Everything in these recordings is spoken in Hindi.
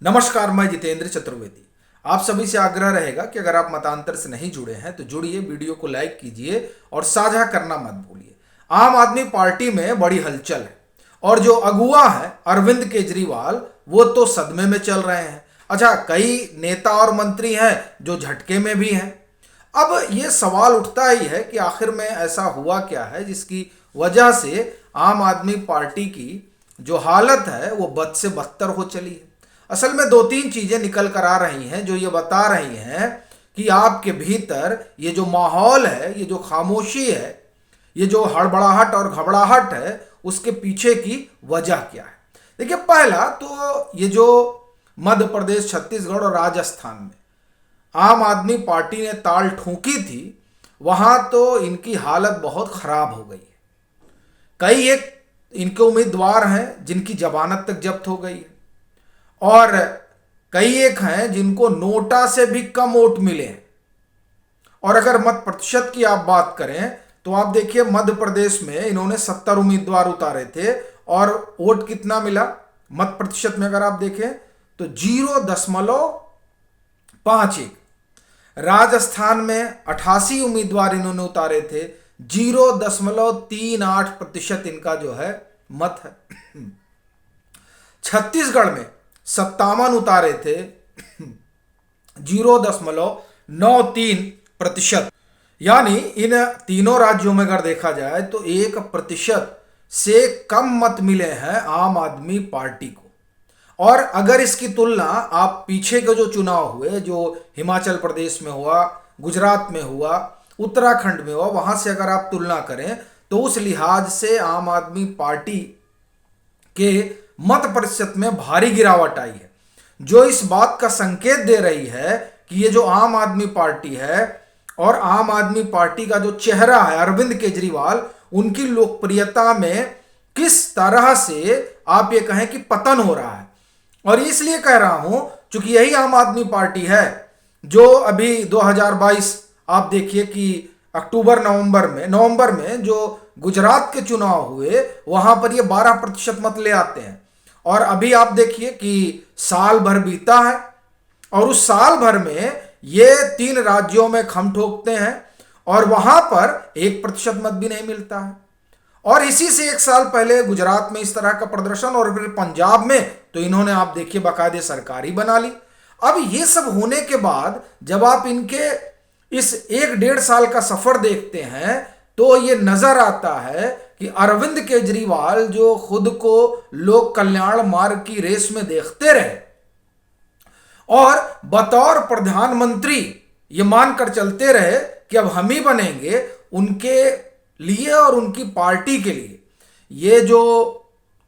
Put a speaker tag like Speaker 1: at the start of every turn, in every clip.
Speaker 1: नमस्कार, मैं जितेंद्र चतुर्वेदी। आप सभी से आग्रह रहेगा कि अगर आप मतांतर से नहीं जुड़े हैं तो जुड़िए, वीडियो को लाइक कीजिए और साझा करना मत भूलिए। आम आदमी पार्टी में बड़ी हलचल है और जो अगुआ है अरविंद केजरीवाल वो तो सदमे में चल रहे हैं। अच्छा, कई नेता और मंत्री हैं जो झटके में भी हैं। अब ये सवाल उठता ही है कि आखिर में ऐसा हुआ क्या है जिसकी वजह से आम आदमी पार्टी की जो हालत है वो बद से बदतर हो चली है। असल में दो तीन चीजें निकल कर आ रही हैं जो ये बता रही हैं कि आपके भीतर ये जो माहौल है, ये जो खामोशी है, ये जो हड़बड़ाहट और घबराहट है, उसके पीछे की वजह क्या है। देखिए, पहला तो ये जो मध्य प्रदेश, छत्तीसगढ़ और राजस्थान में आम आदमी पार्टी ने ताल ठोकी थी, वहां तो इनकी हालत बहुत खराब हो गई है। कई एक इनके उम्मीदवार हैं जिनकी जमानत तक जब्त हो गई है और कई एक हैं जिनको नोटा से भी कम वोट मिले हैं। और अगर मत प्रतिशत की आप बात करें तो आप देखिए, मध्य प्रदेश में इन्होंने 70 उम्मीदवार उतारे थे और वोट कितना मिला मत प्रतिशत में अगर आप देखें तो 0.51। राजस्थान में 88 उम्मीदवार इन्होंने उतारे थे, 0.38% इनका जो है मत है। छत्तीसगढ़ में 57 उतारे थे, 0.93%। यानी इन तीनों राज्यों में अगर देखा जाए तो 1% से कम मत मिले हैं आम आदमी पार्टी को। और अगर इसकी तुलना आप पीछे के जो चुनाव हुए, जो हिमाचल प्रदेश में हुआ, गुजरात में हुआ, उत्तराखंड में हुआ, वहां से अगर आप तुलना करें तो उस लिहाज से आम आदमी पार्टी के मत प्रतिशत में भारी गिरावट आई है, जो इस बात का संकेत दे रही है कि ये जो आम आदमी पार्टी है और आम आदमी पार्टी का जो चेहरा है अरविंद केजरीवाल, उनकी लोकप्रियता में किस तरह से आप ये कहें कि पतन हो रहा है। और इसलिए कह रहा हूं क्योंकि यही आम आदमी पार्टी है जो अभी 2022 आप देखिए कि अक्टूबर नवंबर में जो गुजरात के चुनाव हुए वहां पर ये 12% मत ले आते हैं। और अभी आप देखिए कि साल भर बीता है और उस साल भर में ये 3 राज्यों में खम ठोकते हैं और वहां पर 1% मत भी नहीं मिलता है। और इसी से 1 साल पहले गुजरात में इस तरह का प्रदर्शन और फिर पंजाब में तो इन्होंने आप देखिए बाकायदे सरकार ही बना ली। अब ये सब होने के बाद जब आप इनके इस 1-1.5 साल का सफर देखते हैं तो ये नजर आता है कि अरविंद केजरीवाल जो खुद को लोक कल्याण मार्ग की रेस में देखते रहे और बतौर प्रधानमंत्री ये मानकर चलते रहे कि अब हम ही बनेंगे उनके लिए और उनकी पार्टी के लिए, ये जो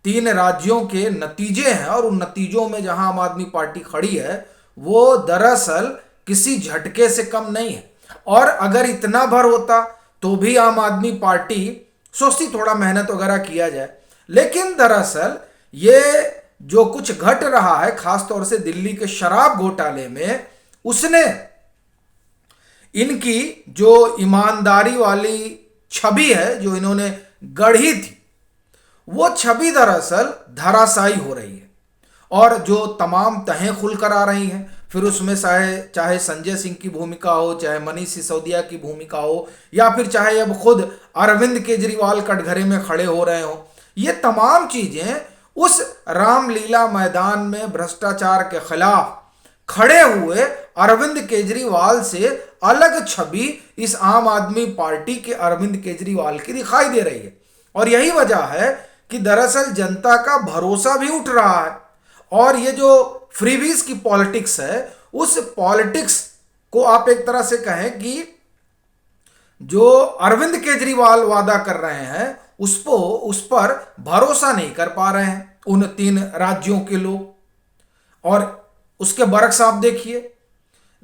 Speaker 1: 3 राज्यों के नतीजे हैं और उन नतीजों में जहां आम आदमी पार्टी खड़ी है वो दरअसल किसी झटके से कम नहीं है। और अगर इतना भर होता तो भी आम आदमी पार्टी सोचती थोड़ा मेहनत वगैरह किया जाए, लेकिन दरअसल ये जो कुछ घट रहा है खासतौर से दिल्ली के शराब घोटाले में, उसने इनकी जो ईमानदारी वाली छवि है जो इन्होंने गढ़ी थी वो छवि दरअसल धराशायी हो रही है। और जो तमाम तहें खुलकर आ रही हैं, फिर उसमें चाहे संजय सिंह की भूमिका हो, चाहे मनीष सिसोदिया की भूमिका हो, या फिर चाहे अब खुद अरविंद केजरीवाल कटघरे में खड़े हो रहे हो, ये तमाम चीजें उस रामलीला मैदान में भ्रष्टाचार के खिलाफ खड़े हुए अरविंद केजरीवाल से अलग छवि इस आम आदमी पार्टी के अरविंद केजरीवाल की दिखाई दे रही है। और यही वजह है कि दरअसल जनता का भरोसा भी उठ रहा है और ये जो फ्रीबीज की पॉलिटिक्स है उस पॉलिटिक्स को आप एक तरह से कहें कि जो अरविंद केजरीवाल वादा कर रहे हैं उस पर भरोसा नहीं कर पा रहे हैं उन 3 राज्यों के लोग। और उसके बरक्स आप देखिए,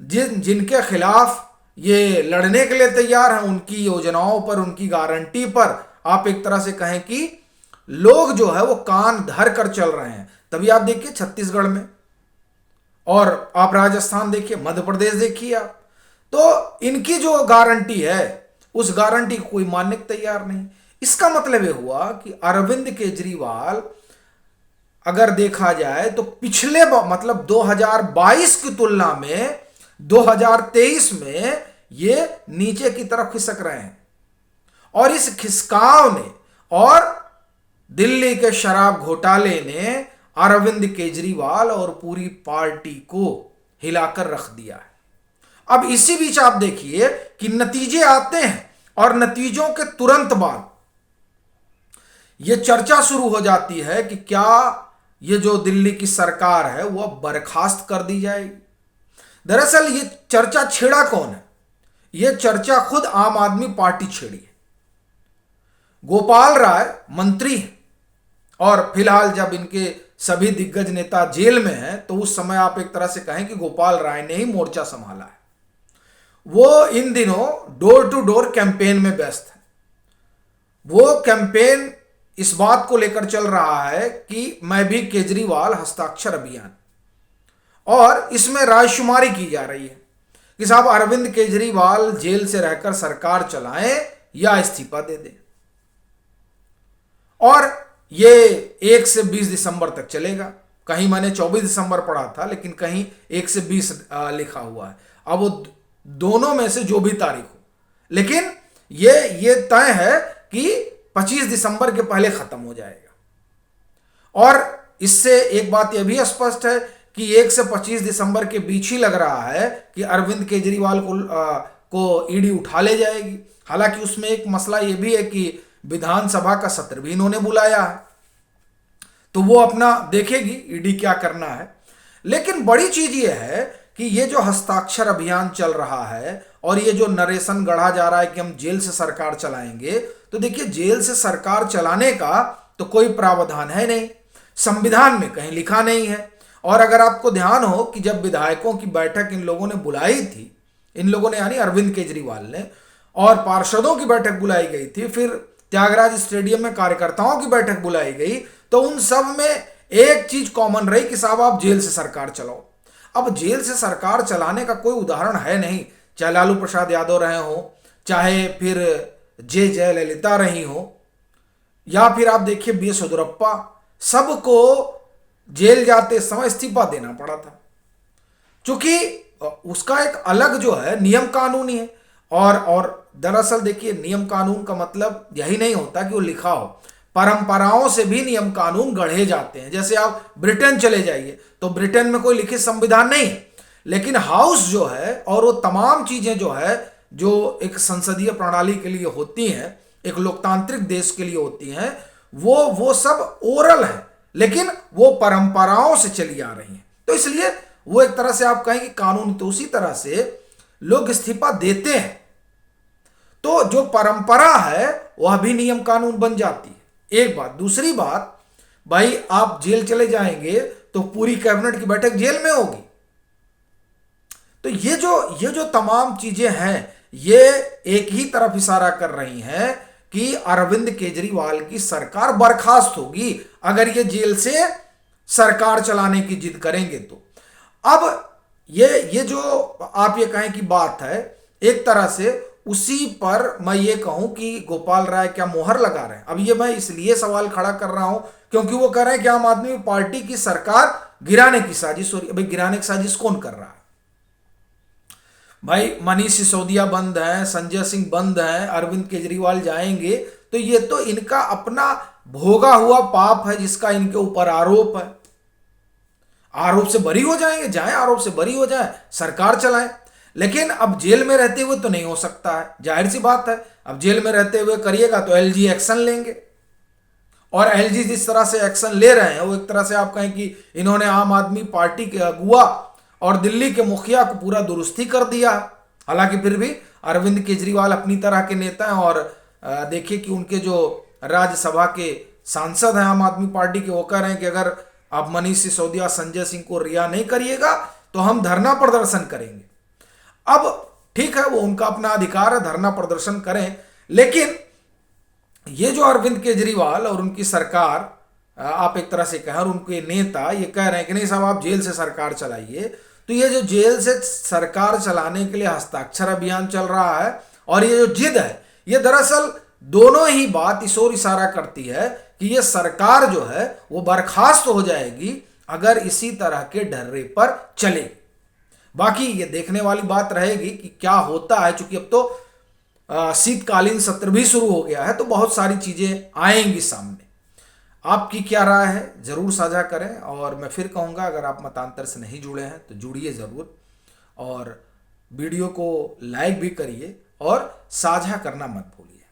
Speaker 1: जिनके खिलाफ ये लड़ने के लिए तैयार हैं, उनकी योजनाओं पर, उनकी गारंटी पर आप एक तरह से कहें कि लोग जो है वो कान धर कर चल रहे हैं। तभी आप देखिए छत्तीसगढ़ में, और आप राजस्थान देखिए, मध्य प्रदेश देखिए आप, तो इनकी जो गारंटी है उस गारंटी को कोई मानने को तैयार नहीं। इसका मतलब यह हुआ कि अरविंद केजरीवाल अगर देखा जाए तो पिछले मतलब 2022 की तुलना में 2023 में ये नीचे की तरफ खिसक रहे हैं। और इस खिसकाव ने और दिल्ली के शराब घोटाले ने अरविंद केजरीवाल और पूरी पार्टी को हिलाकर रख दिया है। अब इसी बीच आप देखिए कि नतीजे आते हैं और नतीजों के तुरंत बाद यह चर्चा शुरू हो जाती है कि क्या ये जो दिल्ली की सरकार है वह बर्खास्त कर दी जाएगी। दरअसल ये चर्चा छेड़ा कौन है? यह चर्चा खुद आम आदमी पार्टी छेड़ी है। गोपाल राय मंत्री हैं और फिलहाल जब इनके सभी दिग्गज नेता जेल में हैं तो उस समय आप एक तरह से कहें कि गोपाल राय ने ही मोर्चा संभाला है। वो इन दिनों डोर टू डोर कैंपेन में व्यस्त है। वो कैंपेन इस बात को लेकर चल रहा है कि मैं भी केजरीवाल हस्ताक्षर अभियान, और इसमें रायशुमारी की जा रही है कि साहब अरविंद केजरीवाल जेल से रहकर सरकार चलाएं या इस्तीफा दे दें। और ये 1 से 20 दिसंबर तक चलेगा। कहीं मैंने 24 दिसंबर पढ़ा था, लेकिन कहीं 1 से 20 लिखा हुआ है। अब वो दोनों में से जो भी तारीख हो, लेकिन ये तय है कि 25 दिसंबर के पहले खत्म हो जाएगा। और इससे एक बात यह भी स्पष्ट है कि 1 से 25 दिसंबर के बीच ही लग रहा है कि अरविंद केजरीवाल को ईडी उठा ले जाएगी। हालांकि उसमें एक मसला यह भी है कि विधानसभा का सत्र भी इन्होंने बुलाया है, तो वो अपना देखेगी ईडी क्या करना है। लेकिन बड़ी चीज ये है कि ये जो हस्ताक्षर अभियान चल रहा है और ये जो नरेशन गढ़ा जा रहा है कि हम जेल से सरकार चलाएंगे, तो देखिए जेल से सरकार चलाने का तो कोई प्रावधान है नहीं, संविधान में कहीं लिखा नहीं है। और अगर आपको ध्यान हो कि जब विधायकों की बैठक इन लोगों ने बुलाई थी, इन लोगों ने यानी अरविंद केजरीवाल ने, और पार्षदों की बैठक बुलाई गई थी, फिर त्यागराज स्टेडियम में कार्यकर्ताओं की बैठक बुलाई गई, तो उन सब में एक चीज कॉमन रही कि साहब आप जेल से सरकार चलाओ। अब जेल से सरकार चलाने का कोई उदाहरण है नहीं, चाहे लालू प्रसाद यादव रहे हो, चाहे फिर जे जयललिता रही हो, या फिर आप देखिए बी एस येदियुरप्पा, सबको जेल जाते समय इस्तीफा देना पड़ा था, क्योंकि उसका एक अलग जो है नियम कानून ही है। और दरअसल देखिए नियम कानून का मतलब यही नहीं होता कि वो लिखा हो, परंपराओं से भी नियम कानून गढ़े जाते हैं। जैसे आप ब्रिटेन चले जाइए तो ब्रिटेन में कोई लिखित संविधान नहीं है, लेकिन हाउस जो है और वो तमाम चीजें जो है जो एक संसदीय प्रणाली के लिए होती हैं, एक लोकतांत्रिक देश के लिए होती हैं, वो सब ओरल है, लेकिन वो परंपराओं से चली आ रही हैं। तो इसलिए वो एक तरह से आप कहें कि कानून, तो उसी तरह से लोग इस्तीफा देते हैं तो जो परंपरा है वह भी नियम कानून बन जाती है। एक बात। दूसरी बात, भाई आप जेल चले जाएंगे तो पूरी कैबिनेट की बैठक जेल में होगी। तो ये जो तमाम चीजें हैं, ये एक ही तरफ इशारा कर रही हैं कि अरविंद केजरीवाल की सरकार बर्खास्त होगी अगर ये जेल से सरकार चलाने की जिद करेंगे तो। अब ये जो आप ये कहें कि बात है, एक तरह से उसी पर मैं ये कहूं कि गोपाल राय क्या मोहर लगा रहे हैं। अब ये मैं इसलिए सवाल खड़ा कर रहा हूं क्योंकि वो कह रहे हैं कि आम आदमी पार्टी की सरकार गिराने की साजिश हो रही है। भाई गिराने की साजिश कौन कर रहा है? भाई मनीष सिसोदिया बंद है, संजय सिंह बंद है, अरविंद केजरीवाल जाएंगे तो ये तो इनका अपना भोगा हुआ पाप है जिसका इनके ऊपर आरोप है। आरोप से बरी हो जाएंगे, जाएं आरोप से बरी हो जाएं, सरकार चलाएं। लेकिन अब जेल में रहते हुए तो नहीं हो सकता है, जाहिर सी बात है। अब जेल में रहते हुए करिएगा तो एलजी एक्शन लेंगे, और एलजी जिस तरह से एक्शन ले रहे हैं वो एक तरह से आप कहें कि इन्होंने आम आदमी पार्टी के अगुआ और दिल्ली के मुखिया को पूरा दुरुस्ती कर दिया। हालांकि फिर भी अरविंद केजरीवाल अपनी तरह के नेता हैं, और देखिए कि उनके जो राज्यसभा के सांसद हैं आम आदमी पार्टी के, वो कह रहे हैं कि अगर आप मनीष सिसोदिया, संजय सिंह को रिहा नहीं करिएगा तो हम धरना प्रदर्शन करेंगे। अब ठीक है, वो उनका अपना अधिकार है, धरना प्रदर्शन करें, लेकिन ये जो अरविंद केजरीवाल और उनकी सरकार, आप एक तरह से कहें, और उनके नेता ये कह रहे हैं कि नहीं साहब आप जेल से सरकार चलाइए, तो ये जो जेल से सरकार चलाने के लिए हस्ताक्षर अभियान चल रहा है और ये जो जिद है, ये दरअसल दोनों ही बात इस ओर इशारा करती है कि ये सरकार जो है वो बर्खास्त हो जाएगी अगर इसी तरह के ढर्रे पर चले। बाकी ये देखने वाली बात रहेगी कि क्या होता है, चूंकि अब तो शीतकालीन सत्र भी शुरू हो गया है, तो बहुत सारी चीजें आएंगी सामने। आपकी क्या राय है जरूर साझा करें, और मैं फिर कहूंगा अगर आप मतांतर से नहीं जुड़े हैं तो जुड़िए जरूर, और वीडियो को लाइक भी करिए और साझा करना मत भूलिए।